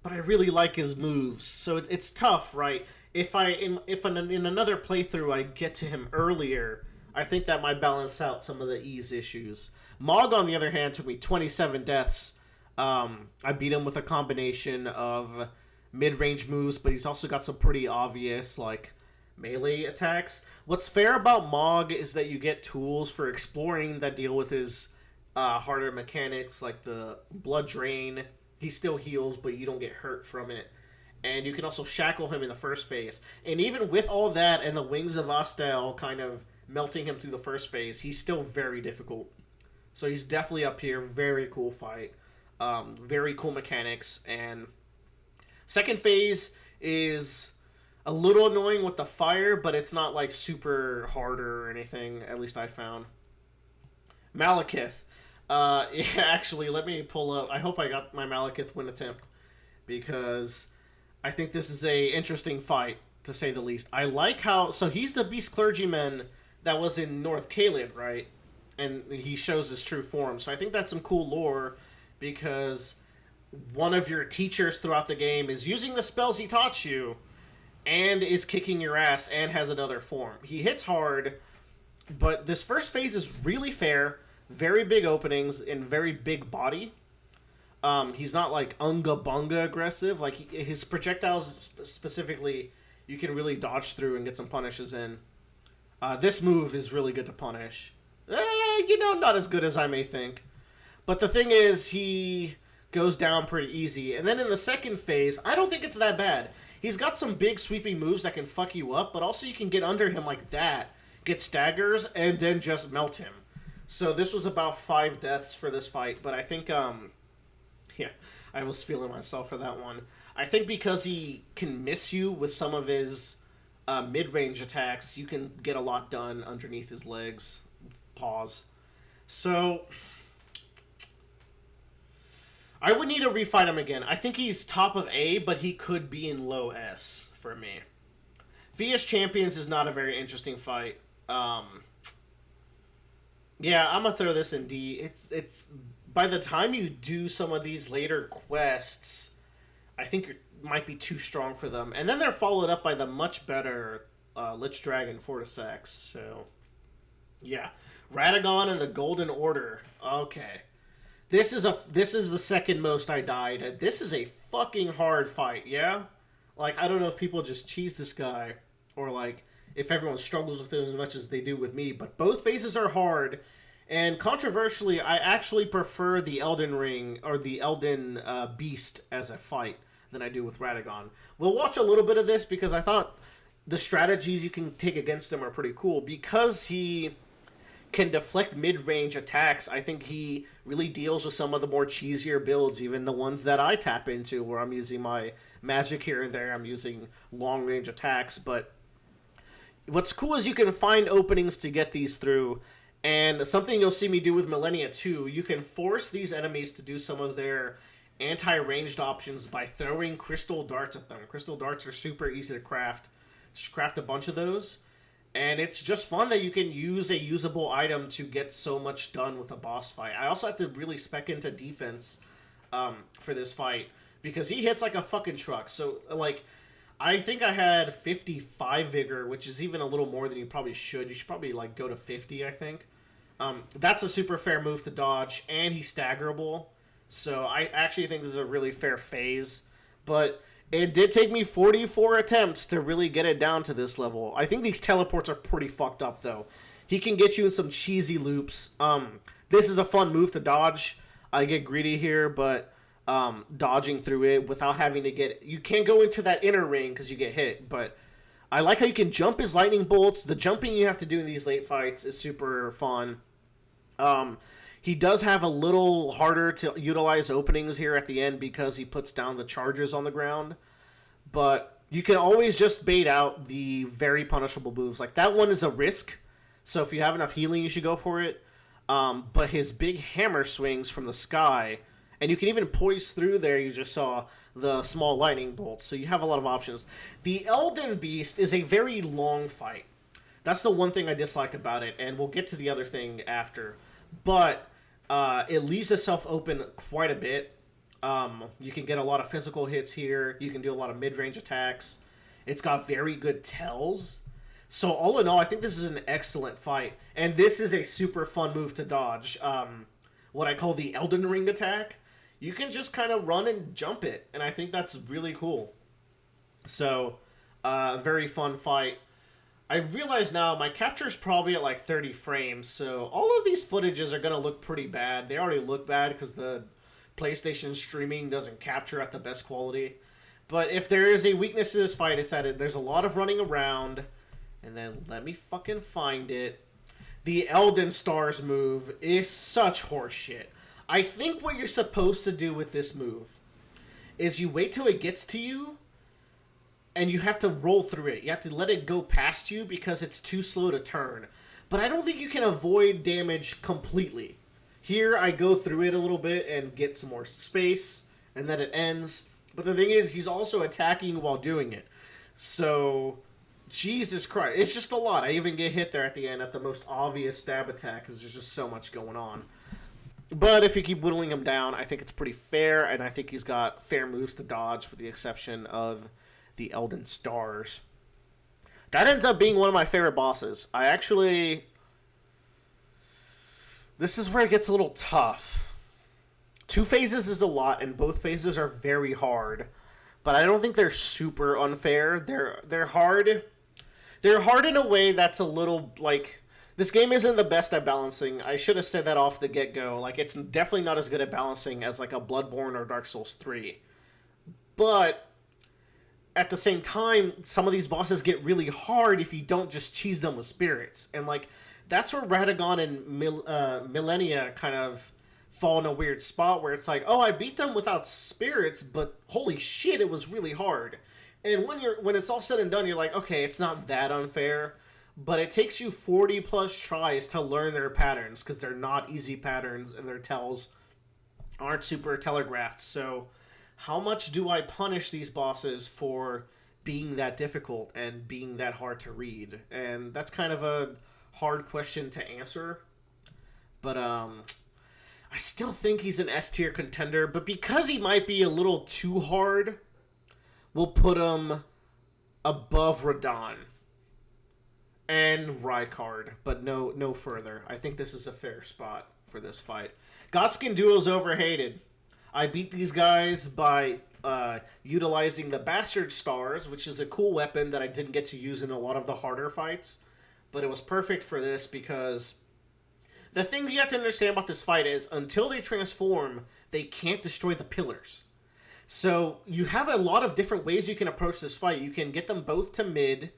But I really like his moves. So it's tough, right? If in another playthrough I get to him earlier, I think that might balance out some of the ease issues. Mog, on the other hand, took me 27 deaths. I beat him with a combination of mid-range moves, but he's also got some pretty obvious, like, melee attacks. What's fair about Mog is that you get tools for exploring that deal with his harder mechanics, like the blood drain. He still heals, but you don't get hurt from it. And you can also shackle him in the first phase. And even with all that and the Wings of Astell kind of melting him through the first phase, he's still very difficult. So he's definitely up here. Very cool fight. Very cool mechanics. And second phase is a little annoying with the fire, but it's not like super harder or anything, at least I found. Malakith. Yeah, actually, let me pull up. I hope I got my Malakith win attempt, because I think this is a interesting fight, to say the least. I like how... So he's the Beast Clergyman that was in North Caelid, right? And he shows his true form. So I think that's some cool lore, because one of your teachers throughout the game is using the spells he taught you and is kicking your ass and has another form. He hits hard, but this first phase is really fair. Very big openings and very big body. He's not like unga bunga aggressive. Like his projectiles specifically, you can really dodge through and get some punishes in. This move is really good to punish. Not as good as I may think. But the thing is, he goes down pretty easy. And then in the second phase, I don't think it's that bad. He's got some big sweeping moves that can fuck you up, but also you can get under him like that, get staggers, and then just melt him. So this was about 5 deaths for this fight, but I think, yeah, I was feeling myself for that one. I think because he can miss you with some of his mid-range attacks, you can get a lot done underneath his legs. Pause. So I would need to refight him again. I think he's top of A, but he could be in low S for me. VS Champions is not a very interesting fight. Yeah, I'm gonna throw this in D. It's by the time you do some of these later quests, I think you might be too strong for them. And then they're followed up by the much better Lich Dragon Fortisex. So yeah, Ratagon and the Golden Order. Okay. This is the second most I died. This is a fucking hard fight, yeah? Like, I don't know if people just cheese this guy, or like if everyone struggles with it as much as they do with me, but both phases are hard. And controversially, I actually prefer the Elden Ring or the Elden Beast as a fight than I do with Ratagon. We'll watch a little bit of this because I thought the strategies you can take against him are pretty cool. Because he can deflect mid-range attacks, I think he really deals with some of the more cheesier builds, even the ones that I tap into, where I'm using my magic here and there, I'm using long-range attacks. But what's cool is you can find openings to get these through, and something you'll see me do with Millennia too, you can force these enemies to do some of their anti-ranged options by throwing crystal darts at them. Crystal darts are super easy to craft. Just craft a bunch of those, and it's just fun that you can use a usable item to get so much done with a boss fight. I also have to really spec into defense for this fight, because he hits like a fucking truck. So, like, I think I had 55 vigor, which is even a little more than you probably should. You should probably, like, go to 50, I think. That's a super fair move to dodge, and he's staggerable. So I actually think this is a really fair phase. But it did take me 44 attempts to really get it down to this level. I think these teleports are pretty fucked up, though. He can get you in some cheesy loops. This is a fun move to dodge. I get greedy here, but dodging through it without having to get... You can't go into that inner ring because you get hit, but I like how you can jump his lightning bolts. The jumping you have to do in these late fights is super fun. He does have a little harder to utilize openings here at the end because he puts down the charges on the ground. But you can always just bait out the very punishable moves. Like, that one is a risk, so if you have enough healing, you should go for it. But his big hammer swings from the sky, and you can even poise through there. You just saw the small lightning bolts, so you have a lot of options. The Elden Beast is a very long fight. That's the one thing I dislike about it, and we'll get to the other thing after. But it leaves itself open quite a bit. You can get a lot of physical hits here. You can do a lot of mid-range attacks. It's got very good tells. So all in all, I think this is an excellent fight. And this is a super fun move to dodge. What I call the Elden Ring attack. You can just kind of run and jump it. And I think that's really cool. So, very fun fight. I realize now my capture is probably at like 30 frames, so all of these footages are going to look pretty bad. They already look bad because the PlayStation streaming doesn't capture at the best quality. But if there is a weakness to this fight, it's that there's a lot of running around. And then let me fucking find it. the Elden Stars move is such horseshit. I think what you're supposed to do with this move is you wait till it gets to you, and you have to roll through it. You have to let it go past you because it's too slow to turn. But I don't think you can avoid damage completely. Here, I go through it a little bit and get some more space, and then it ends. But the thing is, he's also attacking while doing it. So, Jesus Christ. It's just a lot. I even get hit there at the end at the most obvious stab attack because there's just so much going on. But if you keep whittling him down, I think it's pretty fair, and I think he's got fair moves to dodge with the exception of the Elden Stars. That ends up being one of my favorite bosses. This is where it gets a little tough. 2 phases is a lot, and both phases are very hard. But I don't think they're super unfair. They're hard. They're hard in a way that's a little, like... This game isn't the best at balancing. I should have said that off the get-go. Like, it's definitely not as good at balancing as, like, a Bloodborne or Dark Souls 3. But... at the same time, some of these bosses get really hard if you don't just cheese them with spirits. And, like, that's where Ratagon and Millennia kind of fall in a weird spot where it's like, oh, I beat them without spirits, but holy shit, it was really hard. And when it's all said and done, you're like, okay, it's not that unfair, but it takes you 40 plus tries to learn their patterns because they're not easy patterns and their tells aren't super telegraphed. So how much do I punish these bosses for being that difficult and being that hard to read? And that's kind of a hard question to answer. But I still think he's an S tier contender, but because he might be a little too hard, we'll put him above Radahn and Rykard, but no further. I think this is a fair spot for this fight. Godskin Duo's overhated. I beat these guys by utilizing the Bastard Stars, which is a cool weapon that I didn't get to use in a lot of the harder fights. But it was perfect for this because the thing you have to understand about this fight is until they transform, they can't destroy the pillars. So you have a lot of different ways you can approach this fight. You can get them both to mid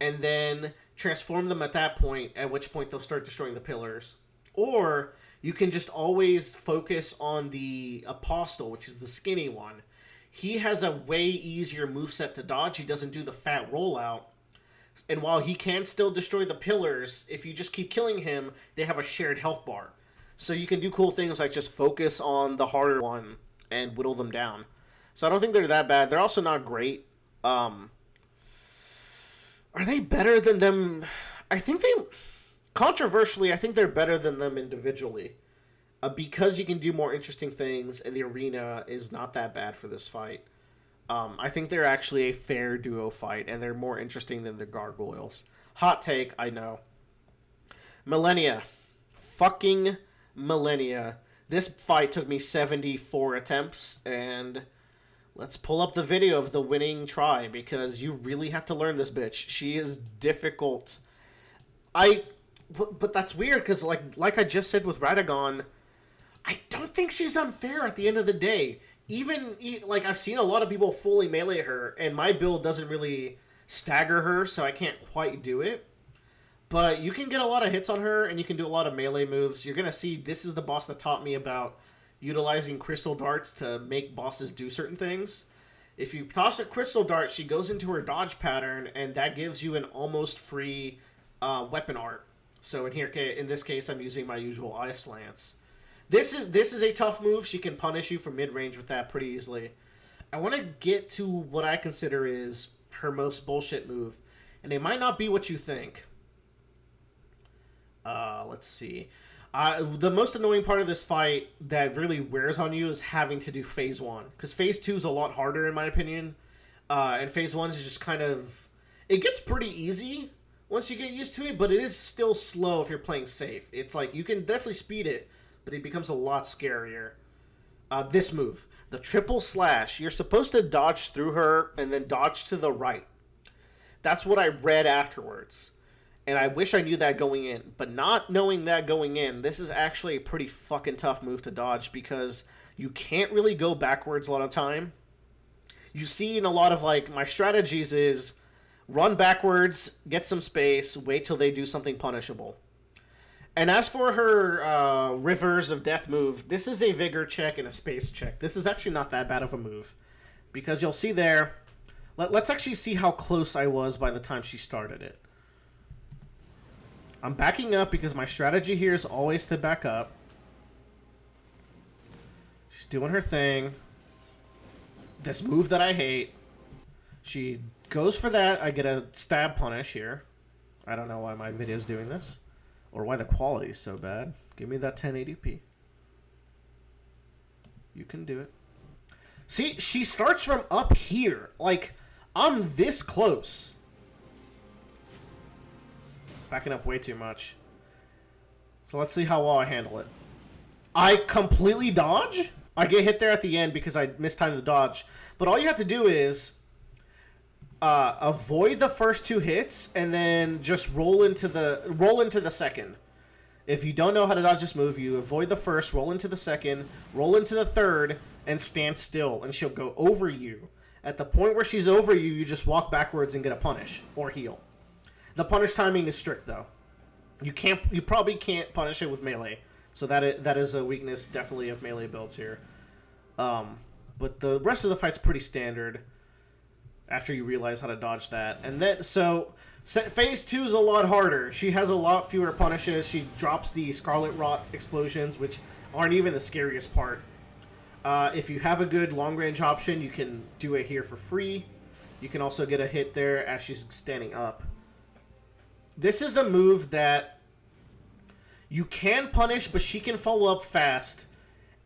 and then transform them at that point, at which point they'll start destroying the pillars. Or you can just always focus on the Apostle, which is the skinny one. He has a way easier moveset to dodge. He doesn't do the fat rollout. And while he can still destroy the pillars, if you just keep killing him, they have a shared health bar. So you can do cool things like just focus on the harder one and whittle them down. So I don't think they're that bad. They're also not great. Are they better than them? Controversially, I think they're better than them individually. Because you can do more interesting things, and the arena is not that bad for this fight. I think they're actually a fair duo fight, and they're more interesting than the Gargoyles. Hot take, I know. Millennia. Fucking Millennia. This fight took me 74 attempts, and let's pull up the video of the winning try, because you really have to learn this bitch. She is difficult. But that's weird, because like I just said with Ratagon, I don't think she's unfair at the end of the day. Like, I've seen a lot of people fully melee her, and my build doesn't really stagger her, so I can't quite do it. But you can get a lot of hits on her, and you can do a lot of melee moves. You're going to see this is the boss that taught me about utilizing crystal darts to make bosses do certain things. If you toss a crystal dart, she goes into her dodge pattern, and that gives you an almost free weapon art. So in this case, I'm using my usual Ice Lance. This is a tough move. She can punish you from mid-range with that pretty easily. I want to get to what I consider is her most bullshit move. And it might not be what you think. Let's see. The most annoying part of this fight that really wears on you is having to do Phase 1. Because Phase 2 is a lot harder in my opinion. And Phase 1 is just kind of... It gets pretty easy once you get used to it, but it is still slow if you're playing safe. It's like, you can definitely speed it, but it becomes a lot scarier. This move, the triple slash, you're supposed to dodge through her and then dodge to the right. That's what I read afterwards. And I wish I knew that going in. But not knowing that going in, this is actually a pretty fucking tough move to dodge because you can't really go backwards a lot of time. You see in a lot of, like, my strategies is run backwards, get some space, wait till they do something punishable. And as for her Rivers of Death move, this is a Vigor check and a Space check. This is actually not that bad of a move. Because you'll see there... Let's actually see how close I was by the time she started it. I'm backing up because my strategy here is always to back up. She's doing her thing. This move that I hate. She goes for that. I get a stab punish here. I don't know why my video's doing this. Or why the quality is so bad. Give me that 1080p. You can do it. See, she starts from up here. Like, I'm this close. Backing up way too much. So let's see how well I handle it. I completely dodge. I get hit there at the end because I mistimed the dodge. But all you have to do is avoid the first two hits and then just roll into the second. If you don't know how to dodge this move, you avoid the first, roll into the second, roll into the third, and stand still, and she'll go over you. At the point where she's over you, you just walk backwards and get a punish or heal. The punish timing is strict though. You probably can't punish it with melee. So that is a weakness definitely of melee builds here. But the rest of the fight's pretty standard after you realize how to dodge that. And then so phase 2 is a lot harder. She has a lot fewer punishes. She drops the Scarlet Rot explosions, which aren't even the scariest part. If you have a good long-range option, you can do it here for free. You can also get a hit there as she's standing up. This is the move that you can punish, but she can follow up fast.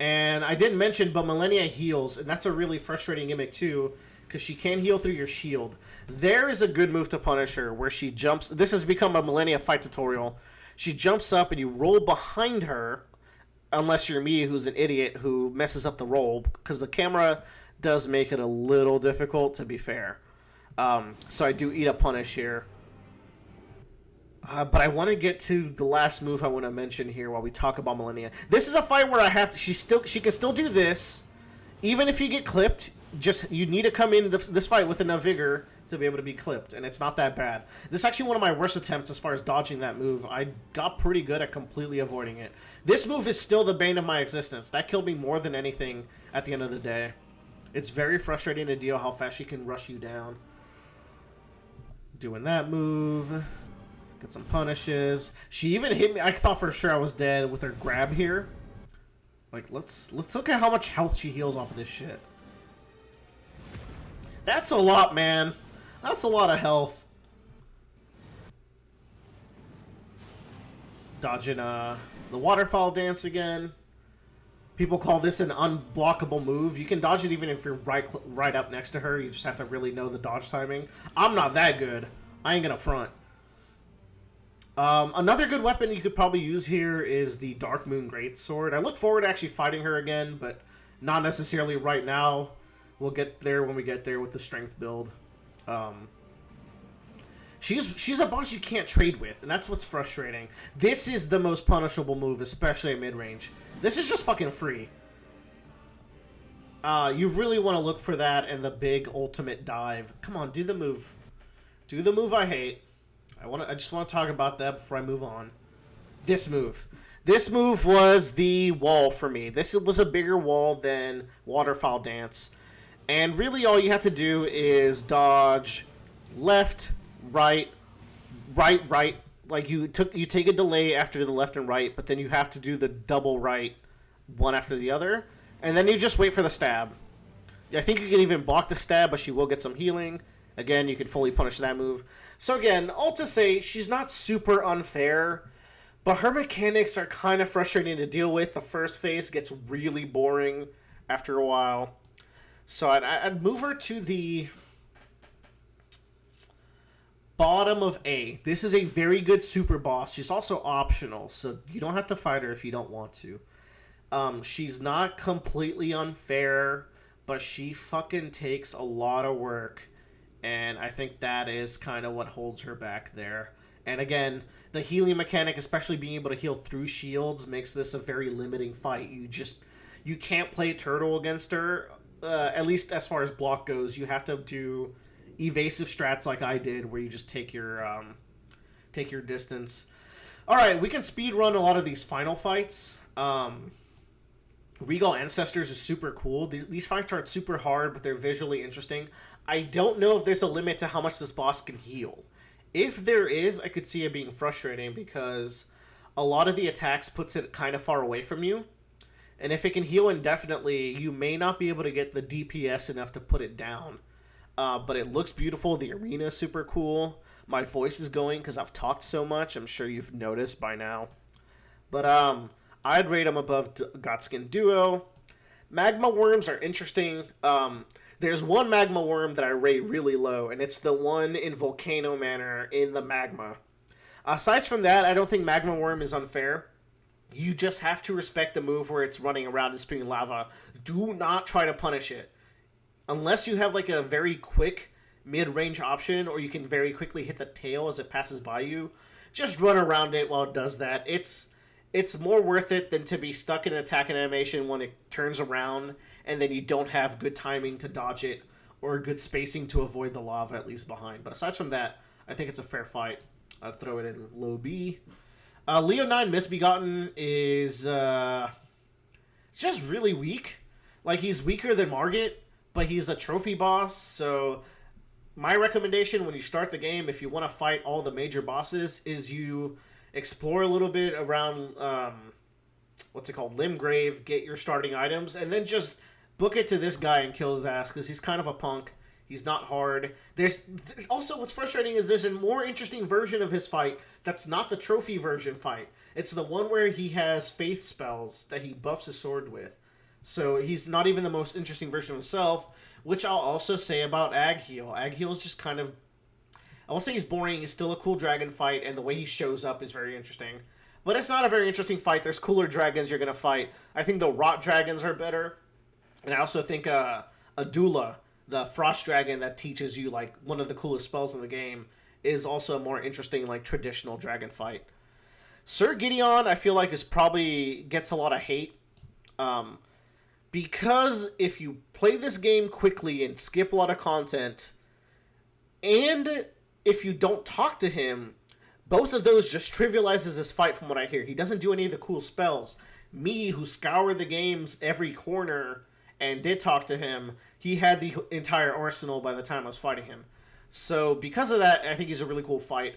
And I didn't mention, but Millennia heals, and that's a really frustrating gimmick too, because she can heal through your shield. There is a good move to punish her, where she jumps. This has become a Millennia fight tutorial. She jumps up, and you roll behind her, unless you're me, who's an idiot who messes up the roll, because the camera does make it a little difficult, to be fair. So I do eat a punish here. But I want to get to the last move I want to mention here while we talk about Millennia. This is a fight where I have to. She can still do this, even if you get clipped. Just you need to come in this fight with enough vigor to be able to be clipped, and it's not that bad. This is actually one of my worst attempts as far as dodging that move. I got pretty good at completely avoiding it. This move is still the bane of my existence. That killed me more than anything at the end of the day. It's very frustrating to deal how fast she can rush you down. Doing that move. Get some punishes. She even hit me. I thought for sure I was dead with her grab here. Like, let's look at how much health she heals off of this shit. That's a lot, man. That's a lot of health. Dodging the waterfall dance again. People call this an unblockable move. You can dodge it even if you're right up next to her. You just have to really know the dodge timing. I'm not that good. I ain't gonna front. Another good weapon you could probably use here is the Dark Moon Greatsword. I look forward to actually fighting her again, but not necessarily right now. We'll get there when we get there with the strength build. She's a boss you can't trade with, and that's what's frustrating. This is the most punishable move, especially at mid-range. This is just fucking free. You really want to look for that and the big ultimate dive. Come on, do the move. Do the move I hate. I just want to talk about that before I move on. This move. This move was the wall for me. This was a bigger wall than Waterfall Dance. And really all you have to do is dodge left, right, right. Like you take a delay after the left and right, but then you have to do the double right one after the other. And then you just wait for the stab. I think you can even block the stab, but she will get some healing. Again, you can fully punish that move. So again, all to say, she's not super unfair, but her mechanics are kind of frustrating to deal with. The first phase gets really boring after a while. So I'd move her to the bottom of A. This is a very good super boss. She's also optional, so you don't have to fight her if you don't want to. She's not completely unfair, but she fucking takes a lot of work. And I think that is kind of what holds her back there. And again, the healing mechanic, especially being able to heal through shields, makes this a very limiting fight. You can't play turtle against her, at least as far as block goes. You have to do evasive strats like I did, where you just take your distance. Alright, we can speed run a lot of these final fights. Regal Ancestors is super cool. These fights aren't super hard, but they're visually interesting. I don't know if there's a limit to how much this boss can heal. If there is, I could see it being frustrating because a lot of the attacks puts it kind of far away from you. And if it can heal indefinitely, you may not be able to get the DPS enough to put it down. But it looks beautiful. The arena is super cool. My voice is going because I've talked so much. I'm sure you've noticed by now. But I'd rate them above Godskin Duo. Magma Worms are interesting. There's one Magma Worm that I rate really low, and it's the one in Volcano Manor in the magma. Aside from that, I don't think Magma Worm is unfair. You just have to respect the move where it's running around and spewing lava. Do not try to punish it. Unless you have like a very quick mid-range option, or you can very quickly hit the tail as it passes by you, just run around it while it does that. It's more worth it than to be stuck in an attack animation when it turns around and then you don't have good timing to dodge it or good spacing to avoid the lava at least behind. But aside from that, I think it's a fair fight. I'd throw it in low B. Leonine Misbegotten is just really weak. Like, he's weaker than Margit, but he's a trophy boss, so my recommendation when you start the game, if you want to fight all the major bosses, is you explore a little bit around, Limgrave, get your starting items, and then just book it to this guy and kill his ass, because he's kind of a punk. He's not hard. There's also, what's frustrating is there's a more interesting version of his fight that's not the trophy version fight. It's the one where he has faith spells that he buffs his sword with. So he's not even the most interesting version of himself, which I'll also say about Agheel. Agheel is just kind of, I won't say he's boring, he's still a cool dragon fight, and the way he shows up is very interesting. But it's not a very interesting fight. There's cooler dragons you're going to fight. I think the rot dragons are better. And I also think Adula, the frost dragon that teaches you like one of the coolest spells in the game, is also a more interesting like traditional dragon fight. Sir Gideon, I feel like is probably gets a lot of hate. Because if you play this game quickly and skip a lot of content, and if you don't talk to him, both of those just trivializes his fight from what I hear. He doesn't do any of the cool spells. Me, who scoured the games every corner and did talk to him, he had the entire arsenal by the time I was fighting him. So because of that, I think he's a really cool fight.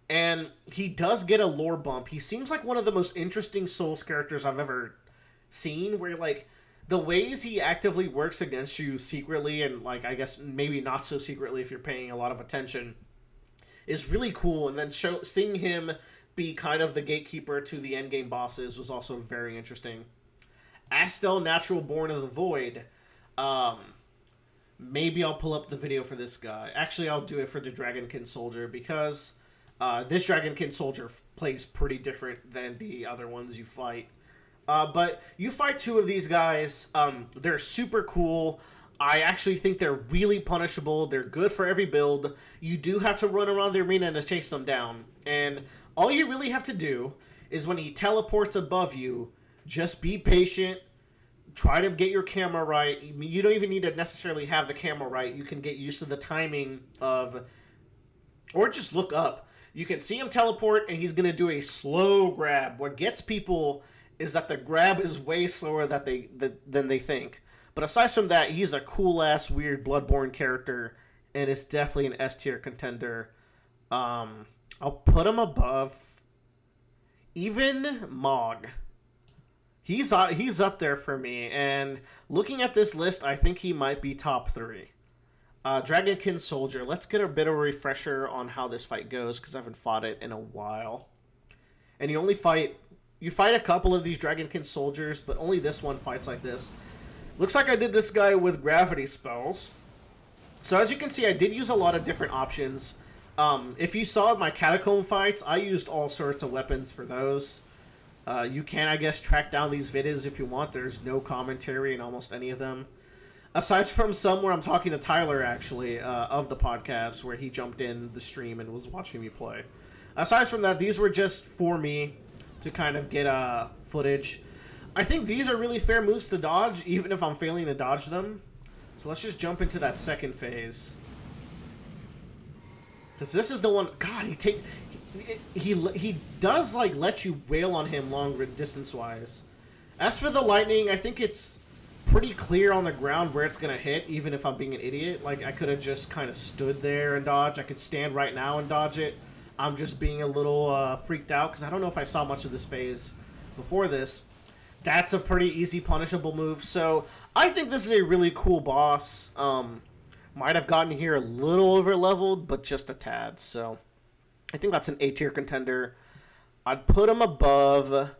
And he does get a lore bump. He seems like one of the most interesting Souls characters I've ever seen, where like the ways he actively works against you secretly, and like I guess maybe not so secretly if you're paying a lot of attention, is really cool. And then seeing him be kind of the gatekeeper to the endgame bosses was also very interesting. Astell, Natural Born of the Void. Maybe I'll pull up the video for this guy. Actually, I'll do it for the Dragonkin Soldier, because this Dragonkin Soldier plays pretty different than the other ones you fight. But you fight two of these guys. They're super cool. I actually think they're really punishable. They're good for every build. You do have to run around the arena to chase them down. And all you really have to do is when he teleports above you, just be patient. Try to get your camera right. You don't even need to necessarily have the camera right. You can get used to the timing of... Or just look up. You can see him teleport, and he's going to do a slow grab. What gets people is that the grab is way slower than they think. But aside from that, he's a cool-ass, weird Bloodborne character, and it's definitely an S-tier contender. I'll put him above even Mog. He's up there for me, and looking at this list, I think he might be top 3. Dragonkin Soldier. Let's get a bit of a refresher on how this fight goes, because I haven't fought it in a while. And you fight a couple of these Dragonkin Soldiers, but only this one fights like this. Looks like I did this guy with gravity spells. So as you can see, I did use a lot of different options. If you saw my Catacomb fights, I used all sorts of weapons for those. You can, I guess, track down these videos if you want. There's no commentary in almost any of them. Aside from some where I'm talking to Tyler, actually, of the podcast, where he jumped in the stream and was watching me play. Aside from that, these were just for me to kind of get footage. I think these are really fair moves to dodge, even if I'm failing to dodge them. So let's just jump into that second phase. Because this is the one... God, he does like let you wail on him long distance wise. As for the lightning, I think it's pretty clear on the ground where it's gonna hit, even if I'm being an idiot. Like, I could have just kind of stood there and dodge. I could stand right now and dodge it. I'm just being a little freaked out because I don't know if I saw much of this phase before this. That's a pretty easy punishable move. So I think this is a really cool boss. Might have gotten here a little over leveled, but just a tad. So I think that's an A tier contender. I'd put him above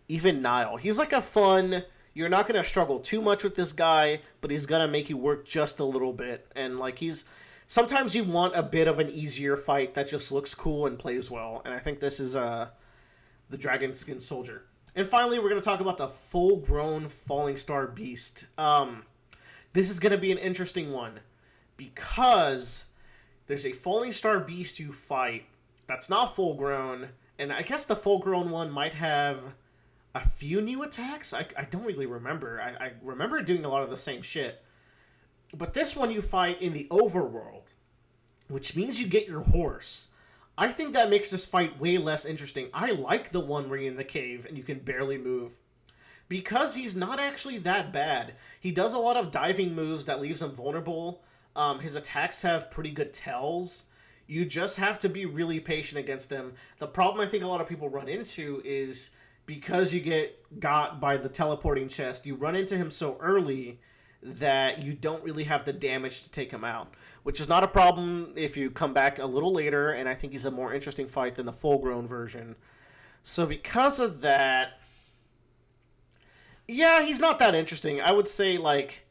even Nile. He's like a fun... You're not going to struggle too much with this guy, but he's going to make you work just a little bit. And like he's... Sometimes you want a bit of an easier fight that just looks cool and plays well. And I think this is the Dragonkin Soldier. And finally, we're going to talk about the full-grown Falling Star Beast. This is going to be an interesting one because there's a Falling Star Beast you fight that's not full-grown, and I guess the full-grown one might have a few new attacks. I don't really remember. I remember doing a lot of the same shit. But this one you fight in the overworld, which means you get your horse. I think that makes this fight way less interesting. I like the one where you're in the cave and you can barely move, because he's not actually that bad. He does a lot of diving moves that leaves him vulnerable. His attacks have pretty good tells. You just have to be really patient against him. The problem I think a lot of people run into is because you get got by the teleporting chest, you run into him so early that you don't really have the damage to take him out, which is not a problem if you come back a little later, and I think he's a more interesting fight than the full-grown version. So because of that, yeah, he's not that interesting. I would say, like,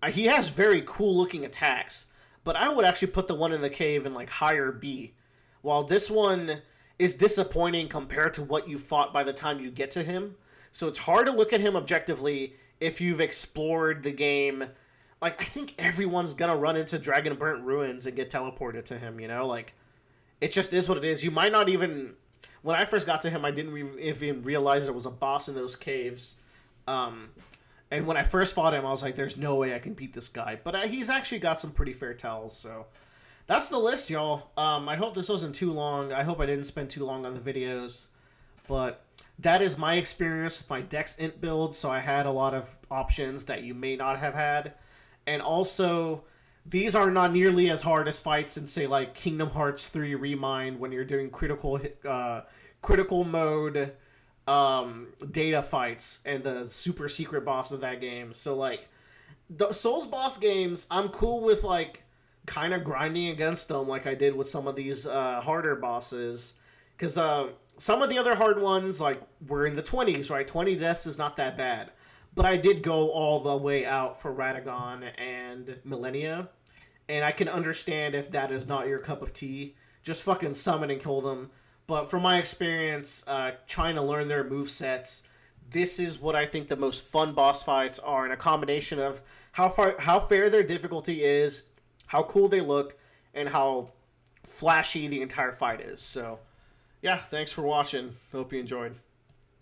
he has very cool-looking attacks, but I would actually put the one in the cave in, like, higher B, while this one is disappointing compared to what you fought by the time you get to him. So it's hard to look at him objectively if you've explored the game. Like, I think everyone's gonna run into Dragonburnt Ruins and get teleported to him, you know? Like, it just is what it is. You might not even... When I first got to him, I didn't even realize there was a boss in those caves. And when I first fought him, I was like, there's no way I can beat this guy. But he's actually got some pretty fair tells, so... That's the list, y'all. I hope this wasn't too long. I hope I didn't spend too long on the videos. But that is my experience with my Dex Int build, so I had a lot of options that you may not have had. And also, these are not nearly as hard as fights in, say, like Kingdom Hearts 3 Remind when you're doing critical mode data fights and the super secret boss of that game. So, like, the Souls boss games, I'm cool with, like, kind of grinding against them like I did with some of these harder bosses. Because some of the other hard ones, like, were in the 20s, right? 20 deaths is not that bad. But I did go all the way out for Ratagon and Millennia. And I can understand if that is not your cup of tea. Just fucking summon and kill them. But from my experience, trying to learn their movesets, this is what I think the most fun boss fights are, in a combination of how fair their difficulty is, how cool they look, and how flashy the entire fight is. So, yeah, thanks for watching. Hope you enjoyed.